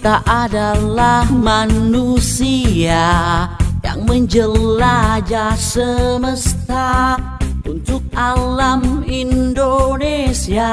Kita adalah manusia yang menjelajah semesta untuk alam Indonesia.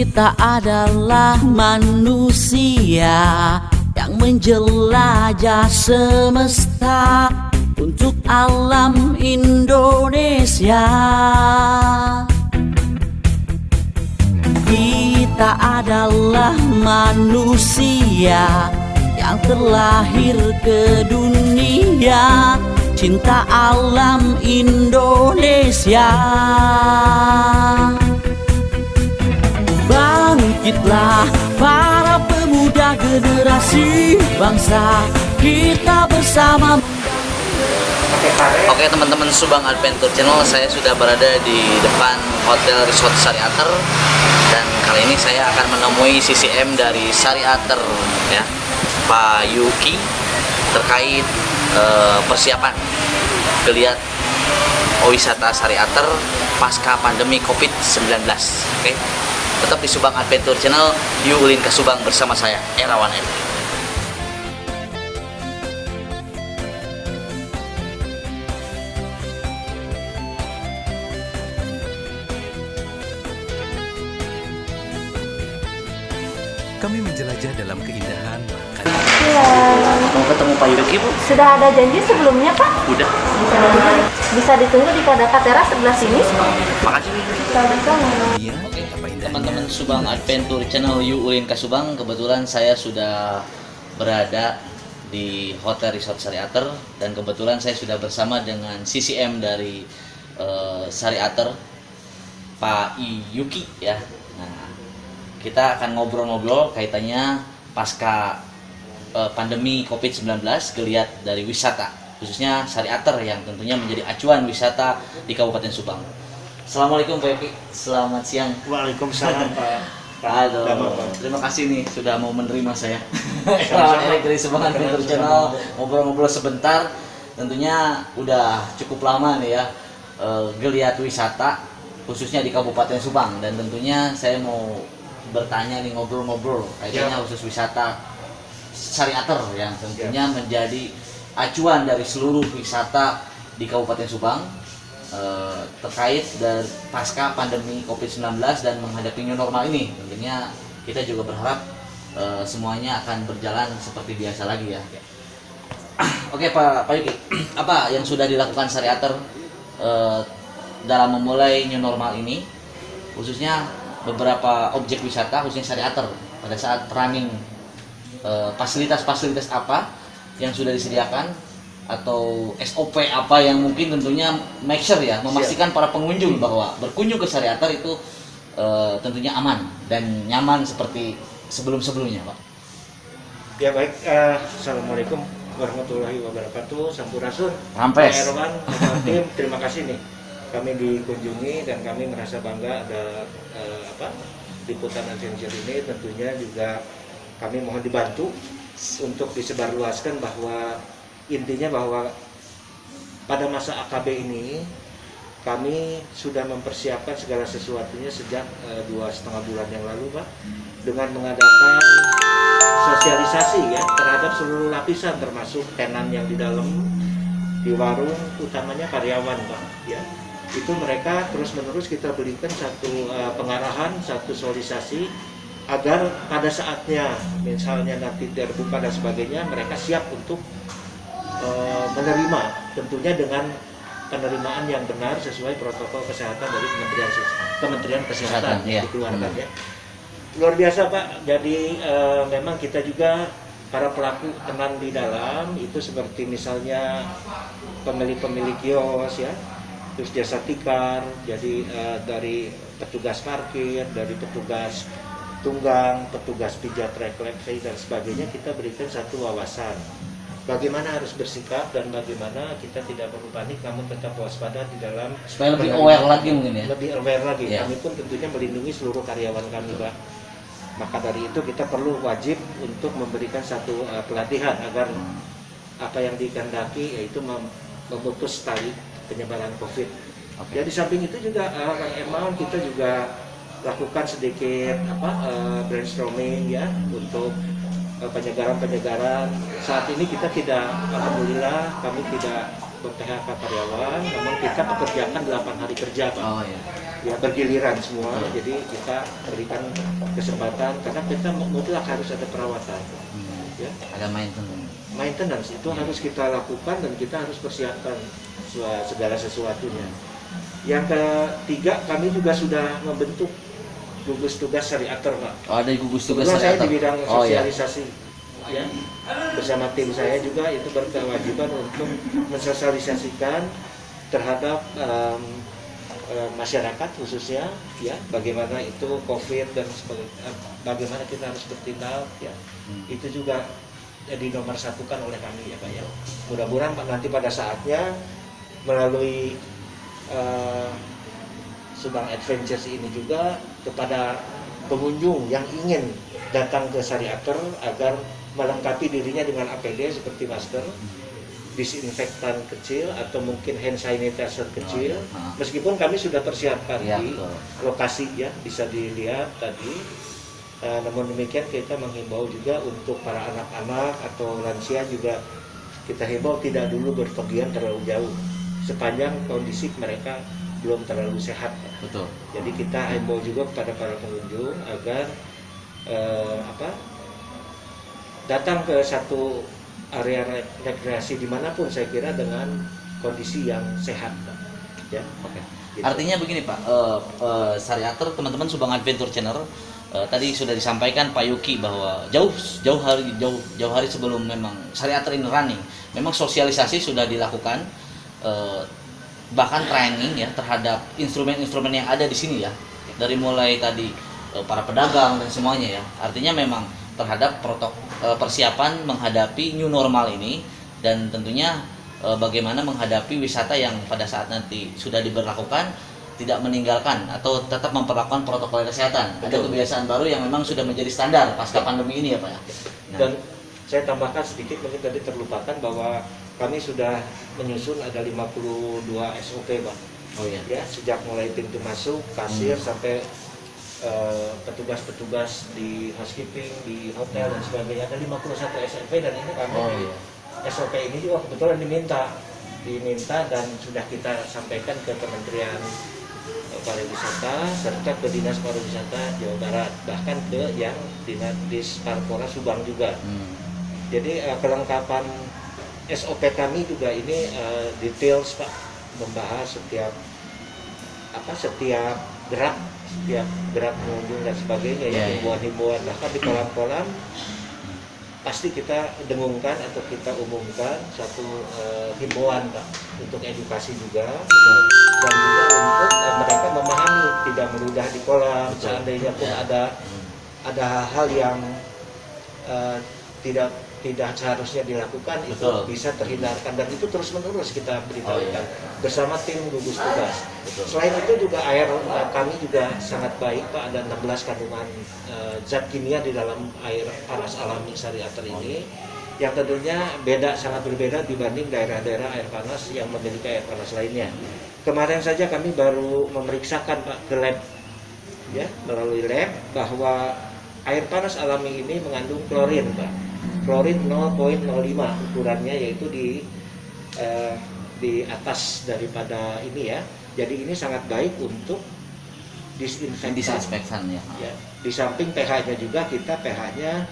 Kita adalah manusia yang menjelajah semesta untuk alam Indonesia. Kita adalah manusia yang terlahir ke dunia, cinta alam Indonesia. Bangkitlah para pemuda generasi bangsa, kita bersama. Oke teman-teman Subang Adventure Channel, saya sudah berada di depan Hotel Resort Sariater dan kali ini saya akan menemui CCM dari Sariater ya, Pak Yuki, terkait persiapan geliat wisata Sariater pasca pandemi COVID-19. Oke. Tetap di Subang Adventure Channel, yuk ulin ke Subang bersama saya, Erawan M. Kami menjelajah dalam keindahan. Iya. Mau ketemu Pak Yuki, Bu? Sudah ada janji sebelumnya, Pak? Udah. Bisa ditunggu di Kodaka Teras sebelah sini. Makasih. Iya. Oke, teman-teman Subang Adventure Channel, yuk ulin ke Subang. Kebetulan saya sudah berada di Hotel Resort Sariater dan kebetulan saya sudah bersama dengan CCM dari Sariater, Pak Yuki ya. Nah, kita akan ngobrol-ngobrol kaitannya pasca pandemi COVID-19, geliat dari wisata, khususnya Sariater yang tentunya menjadi acuan wisata di Kabupaten Subang. Assalamualaikum Pak Yuki, selamat siang. Waalaikumsalam Pak. Aduh, terima kasih nih sudah mau menerima saya. Erawan dari Subang Adventure Channel, ngobrol-ngobrol sebentar. Tentunya udah cukup lama nih ya geliat wisata khususnya di Kabupaten Subang, dan tentunya saya mau bertanya nih, ngobrol-ngobrol kayaknya khusus wisata Sariater yang tentunya menjadi acuan dari seluruh wisata di Kabupaten Subang terkait dari pasca pandemi COVID-19 dan menghadapi new normal ini. Tentunya kita juga berharap semuanya akan berjalan seperti biasa lagi ya. Oke Pak Yuki, apa yang sudah dilakukan Sariater dalam memulai new normal ini, khususnya beberapa objek wisata khususnya Sariater pada saat running, fasilitas-fasilitas apa yang sudah disediakan atau SOP apa yang mungkin tentunya make sure ya, memastikan para pengunjung bahwa berkunjung ke Sariater itu tentunya aman dan nyaman seperti sebelum-sebelumnya, Pak. Ya baik, Assalamualaikum warahmatullahi wabarakatuh. Sampurasun. Rampes. Pak Erwan, tim, terima kasih nih. Kami dikunjungi dan kami merasa bangga ada liputan adventure ini. Tentunya juga kami mohon dibantu untuk disebarluaskan bahwa intinya bahwa pada masa AKB ini kami sudah mempersiapkan segala sesuatunya sejak 2,5 bulan yang lalu, Pak, dengan mengadakan sosialisasi ya terhadap seluruh lapisan termasuk tenan yang di dalam, di warung, utamanya karyawan, Pak, ya. Itu mereka terus-menerus kita berikan satu pengarahan, satu sosialisasi agar pada saatnya misalnya nanti terbuka dan sebagainya mereka siap untuk menerima, tentunya dengan penerimaan yang benar sesuai protokol kesehatan dari Kementerian Kesehatan ya. Dikeluarkan ya. Luar biasa Pak. Jadi memang kita juga para pelaku tenan di dalam itu seperti misalnya pemilik kios ya, terus jasa tikar, jadi dari petugas parkir, dari petugas tunggang, petugas pijat refleksi dan sebagainya, kita berikan satu wawasan bagaimana harus bersikap dan bagaimana kita tidak perlu panik namun tetap waspada di dalam Supaya lebih aware lagi mungkin ya. lebih aware lagi. Ya. Kami pun tentunya melindungi seluruh karyawan kami, Pak. Maka dari itu kita perlu wajib untuk memberikan satu pelatihan agar apa yang dikehendaki yaitu memutus tali penyebaran COVID. Ya di samping itu juga emang kita juga lakukan sedikit brainstorming ya untuk penyegaran. Saat ini kita tidak, alhamdulillah kami tidak ber-PHK karyawan, namun kita pekerjakan 8 hari kerja, Pak. Oh iya. Ya bergiliran semua, jadi kita berikan kesempatan karena kita mutlak harus ada perawatan. Ya. Ada Maintenance itu harus kita lakukan dan kita harus persiapkan segala sesuatunya. Yang ketiga, kami juga sudah membentuk gugus tugas syariater, Pak. Oh, ada gugus tugas saya syariater. di bidang Oh, iya. sosialisasi. Ya. Bersama tim saya juga itu berkewajiban untuk mensosialisasikan terhadap masyarakat khususnya ya bagaimana itu COVID dan bagaimana kita harus bertindak ya. Itu juga dinomorsatukan oleh kami ya, Pak ya. Mudah-mudahan nanti pada saatnya melalui Subang Adventures ini juga kepada pengunjung yang ingin datang ke Syariater agar melengkapi dirinya dengan APD seperti masker, disinfektan kecil atau mungkin hand sanitizer kecil. Meskipun kami sudah persiapkan Ya, di betul. lokasi ya, bisa dilihat tadi. Namun demikian kita menghimbau juga untuk para anak-anak atau lansia juga kita himbau tidak dulu berpergian terlalu jauh sepanjang kondisi mereka belum terlalu sehat. Betul. Jadi kita himbau juga kepada para pengunjung agar datang ke satu area rekreasi dimanapun saya kira dengan kondisi yang sehat, Pak. Ya. Oke. Gitu. Artinya begini Pak, Syariater teman-teman Subang Adventure Channel tadi sudah disampaikan Pak Yuki bahwa jauh hari sebelum memang Syariater ini running, memang sosialisasi sudah dilakukan, bahkan training ya terhadap instrumen-instrumen yang ada di sini ya, dari mulai tadi para pedagang dan semuanya ya. Artinya memang terhadap persiapan menghadapi new normal ini dan tentunya bagaimana menghadapi wisata yang pada saat nanti sudah diberlakukan tidak meninggalkan atau tetap memperlakukan protokol kesehatan. Betul. Ada kebiasaan baru yang memang sudah menjadi standar pasca pandemi ini ya Pak ya. Nah. Dan saya tambahkan sedikit mungkin tadi terlupakan bahwa kami sudah menyusun ada 52 SOP, Pak. Oh iya. Ya, sejak mulai pintu masuk, kasir sampai petugas-petugas di housekeeping, di hotel dan sebagainya ada 51 SOP dan ini kami SOP ini juga kebetulan diminta dan sudah kita sampaikan ke Kementerian Pariwisata serta ke Dinas Pariwisata Jawa Barat, bahkan ke yang Dinas Parpora Subang juga. Jadi kelengkapan SOP kami juga ini details Pak, membahas setiap gerak pengunjung dan sebagainya ya, himbauan-himbauan, bahkan di kolam-kolam pasti kita dengungkan atau kita umumkan satu himbauan Pak untuk edukasi juga dan juga untuk mereka memahami tidak meludah di kolam. Seandainya pun ada hal yang tidak seharusnya dilakukan, itu bisa terhindarkan dan itu terus menerus kita beritahukan bersama tim gugus tugas. Selain itu juga air kami juga sangat baik Pak, ada 16 kandungan zat kimia di dalam air panas alami Syariater ini yang tentunya sangat berbeda dibanding daerah-daerah air panas yang memiliki air panas lainnya. Kemarin saja kami baru memeriksakan Pak ke lab ya, melalui lab bahwa air panas alami ini mengandung klorin Pak. Klorin 0,05 ukurannya, yaitu di atas daripada ini ya. Jadi ini sangat baik untuk disinfektan ya. Di samping pH-nya juga kita pH-nya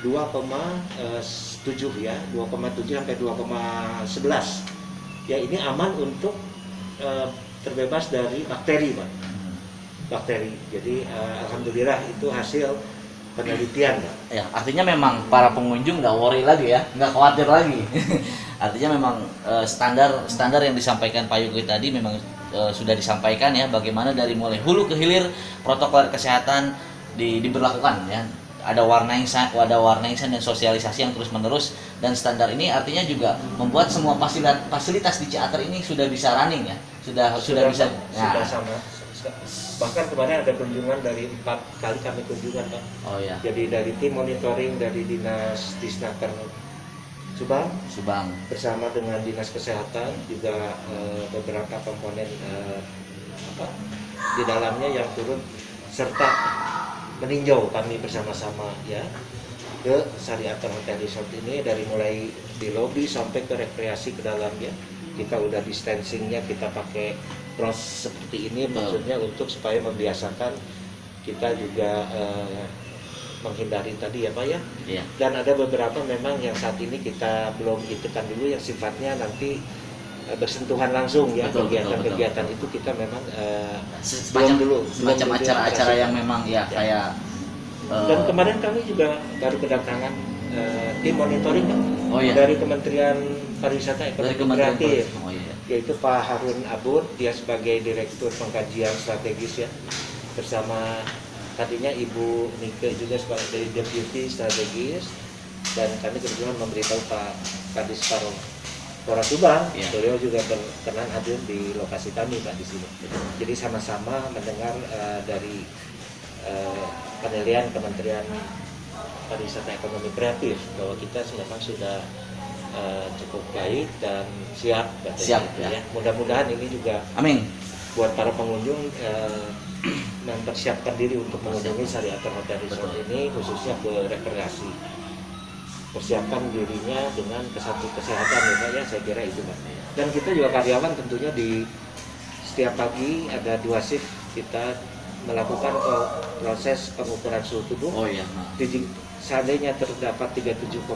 2,7 ya, 2,7 sampai 2,11. Ya ini aman untuk terbebas dari bakteri Pak. Bakteri. Jadi alhamdulillah itu hasil penelitian Pak. Ya, artinya memang para pengunjung nggak worry lagi ya, nggak khawatir lagi. Artinya memang standar yang disampaikan Pak Yuki tadi memang sudah disampaikan ya, bagaimana dari mulai hulu ke hilir protokol kesehatan diberlakukan ya. ada warna insan dan sosialisasi yang terus menerus, dan standar ini artinya juga membuat semua fasilitas di Ciater ini sudah bisa running ya, sudah bisa. Sudah sama. Bahkan kemarin ada kunjungan dari 4 kali kami kunjungan Pak. Oh ya. Jadi dari tim monitoring dari Dinas Disnaker Subang bersama dengan Dinas Kesehatan juga beberapa komponen di dalamnya yang turun serta meninjau kami bersama-sama ya ke Sariater Hotel Resort ini, dari mulai di lobi sampai ke rekreasi ke dalam ya. Kita udah distancingnya, kita pakai cross seperti ini maksudnya untuk supaya membiasakan kita juga menghindari tadi ya Pak ya. Iya. Dan ada beberapa memang yang saat ini kita belum itekan dulu yang sifatnya nanti bersentuhan langsung ya. Kegiatan-kegiatan itu kita memang semacam acara-acara yang memang ya kayak dan kemarin kami juga baru kedatangan tim monitoring Pak. Oh, iya. Dari Kementerian Pariwisata Ekonomi Kreatif. Oh, iya. Yaitu Pak Harun Abur, dia sebagai Direktur Pengkajian Strategis ya, bersama tadinya Ibu Nike juga sebagai Deputi Strategis, dan kami kebetulan memberitahu Pak Kadis Pora Subang, beliau juga berkenan hadir di lokasi kami Pak di sini. Jadi sama-sama mendengar dari penilaian Kementerian Pariwisata Ekonomi Kreatif bahwa kita memang sudah cukup baik dan siap ya. Mudah-mudahan ini juga amin buat para pengunjung mempersiapkan diri untuk mengunjungi Sariater Hotel Resort ini, khususnya ke rekreasi. Persiapkan dirinya dengan kesehatan ya, saya kira itu Pak. Dan kita juga karyawan tentunya di setiap pagi ada 2 shift kita melakukan proses pengukuran suhu tubuh. Oh iya. Seandainya terdapat 37,5,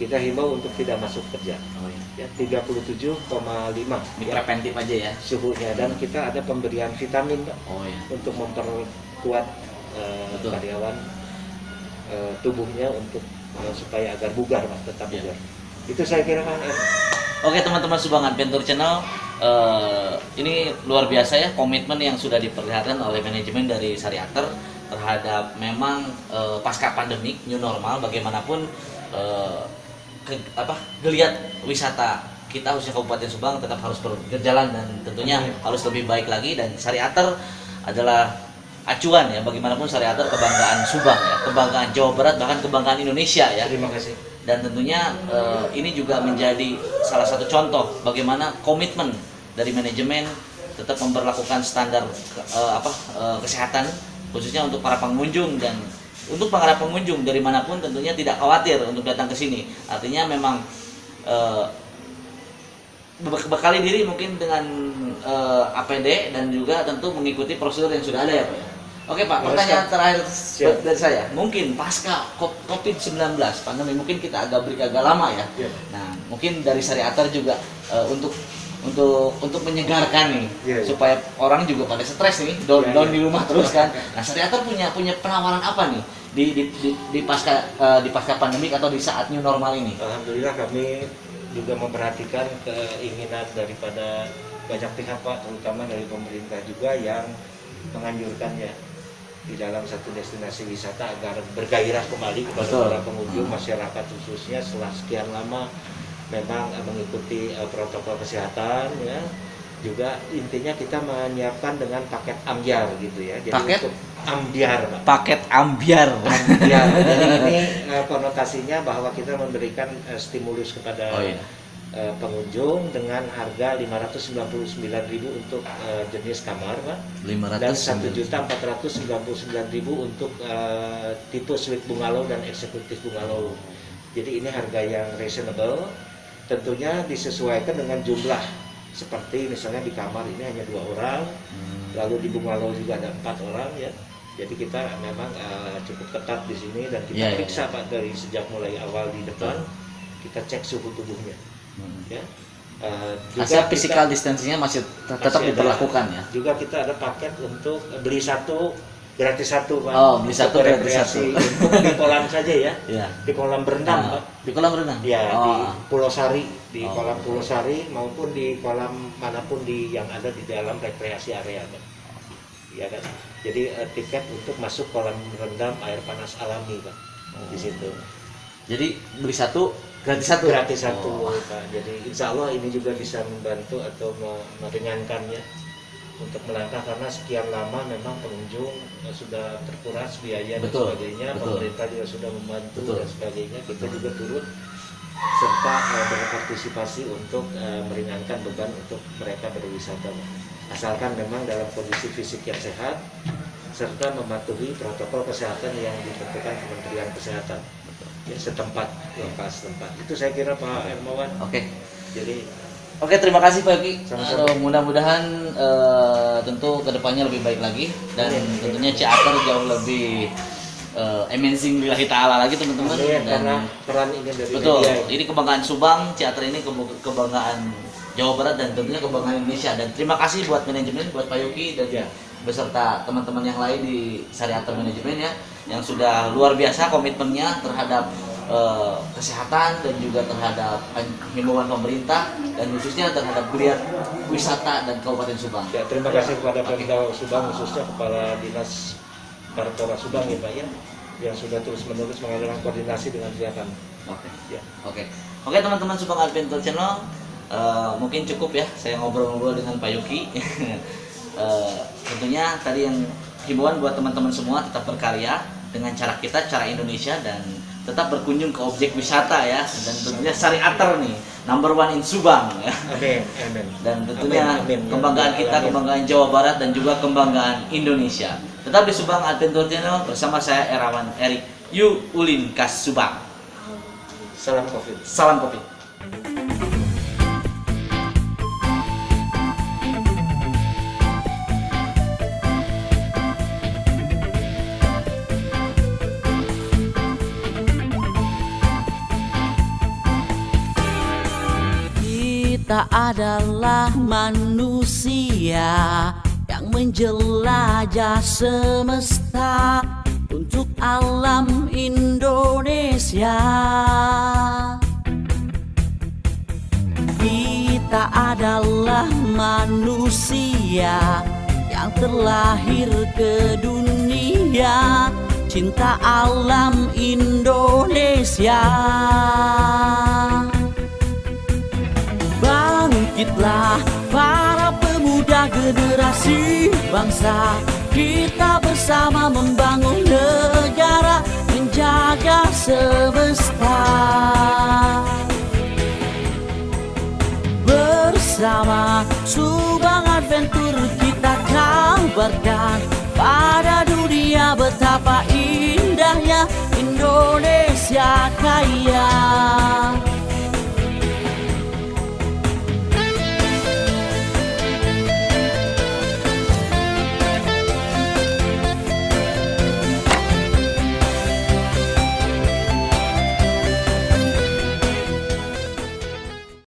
kita himbau untuk tidak masuk kerja. Oh iya. Ya, 37,5. Ini preventif aja ya suhunya, dan kita ada pemberian vitamin Pak. Oh iya. Untuk memperkuat karyawan tubuhnya untuk supaya agar bugar Pak, tetap bugar. Itu saya kira Pak. Oke teman-teman Subang Adventure Channel, ini luar biasa ya komitmen yang sudah diperlihatkan oleh manajemen dari Sariater terhadap memang pasca pandemik new normal, bagaimanapun geliat wisata kita khususnya Kabupaten Subang tetap harus berjalan dan tentunya harus lebih baik lagi, dan Sariater adalah acuan ya, bagaimanapun Sariater kebanggaan Subang ya, kebanggaan Jawa Barat, bahkan kebanggaan Indonesia ya. Terima kasih. Dan tentunya ini juga menjadi salah satu contoh bagaimana komitmen dari manajemen tetap memperlakukan standar kesehatan khususnya untuk para pengunjung, dan untuk para pengunjung dari manapun tentunya tidak khawatir untuk datang ke sini. Artinya memang bekali diri mungkin dengan APD dan juga tentu mengikuti prosedur yang sudah ada ya Pak. Oke Pak, pertanyaan terakhir dari saya, mungkin pasca COVID-19 pandemi mungkin kita agak lama ya. Nah, mungkin dari Sariater juga untuk menyegarkan nih, supaya orang juga pada stres nih, down di rumah terus kan. Nah, Sariater punya penawaran apa nih di pasca pandemik atau di saat new normal ini? Alhamdulillah kami juga memperhatikan keinginan daripada banyak pihak Pak, terutama dari pemerintah juga yang menganjurkannya di dalam satu destinasi wisata agar bergairah kembali kepada para pengunjung, masyarakat khususnya setelah sekian lama memang mengikuti protokol kesehatan ya. Juga intinya kita menyiapkan dengan paket ambyar gitu ya. Jadi paket untuk ambyar Pak. Paket ambyar. Jadi ini konotasinya bahwa kita memberikan stimulus kepada pengunjung dengan harga 599.000 untuk jenis kamar Pak, dan 1.499.000 untuk tipe suite bungalow dan eksekutif bungalow. Jadi ini harga yang reasonable, tentunya disesuaikan dengan jumlah, seperti misalnya di kamar ini hanya 2 orang, lalu di bungalow juga ada 4 orang ya. Jadi kita memang cukup ketat di sini, dan kita periksa Pak dari sejak mulai awal di depan, kita cek suhu tubuhnya. Ya. Juga physical distancingnya masih tetap diberlakukan ya. Juga kita ada paket untuk beli 1 gratis 1 Pak. Oh, beli 1 gratis 1 untuk di kolam saja ya. Di kolam berenang Pak. Di kolam renang? Ya, di Pulau Sari, di kolam Pulau Sari maupun di kolam manapun yang ada di dalam rekreasi area Pak. Ya kan. Jadi tiket untuk masuk kolam rendam air panas alami Pak di situ. Jadi beli satu gratis satu. Gratis satu Pak. Jadi insya Allah ini juga bisa membantu atau meringankannya untuk melangkah, karena sekian lama memang pengunjung sudah terkuras biaya dan sebagainya. Pemerintah juga sudah membantu dan sebagainya. Kita juga turut serta berpartisipasi untuk meringankan beban untuk mereka berwisata, asalkan memang dalam kondisi fisik yang sehat serta mematuhi protokol kesehatan yang ditentukan Kementerian Kesehatan ya, setempat lokasi setempat. Itu saya kira Pak Hermawan. Oke, terima kasih Pak Yogi. Mudah-mudahan tentu kedepannya lebih baik lagi dan tentunya Ciater jauh lebih amazing lillahi ta'ala lagi teman-teman. Karena peran ini dari betul, media. Ini kebanggaan Subang, Ciater ini kebanggaan Jawa Barat dan tentunya kebanggaan Indonesia. Dan terima kasih buat manajemen, buat Pak Yogi dan beserta teman-teman yang lain di Syariater Manajemen ya, yang sudah luar biasa komitmennya terhadap kesehatan dan juga terhadap himbauan pemerintah dan khususnya terhadap geliat wisata dan Kabupaten Subang. Ya, terima kasih kepada Pemda Subang, khususnya Kepala Dinas Parpora Subang ya Pak ya, yang sudah terus-menerus mengadakan koordinasi dengan pihak kami. Oke teman-teman Subang Adventure Channel, mungkin cukup ya saya ngobrol-ngobrol dengan Pak Yogi. Tentunya tadi yang himbauan buat teman-teman semua tetap berkarya dengan cara kita, cara Indonesia, dan tetap berkunjung ke objek wisata ya, dan tentunya Syariater nih #1 in Subang ya. Amin. Dan tentunya kebanggaan kita, kebanggaan Jawa Barat dan juga kebanggaan Indonesia. Tetap di Subang Adventure Channel bersama saya Erawan Erik Yu Ulin Kas Subang. Salam Covid. Salam Covid. Kita adalah manusia yang menjelajah semesta untuk alam Indonesia. Kita adalah manusia yang terlahir ke dunia, cinta alam Indonesia. Bangkitlah para pemuda generasi bangsa, kita bersama membangun negara, menjaga semesta. Bersama Subang Adventure kita kabarkan pada dunia betapa indahnya Indonesia kaya.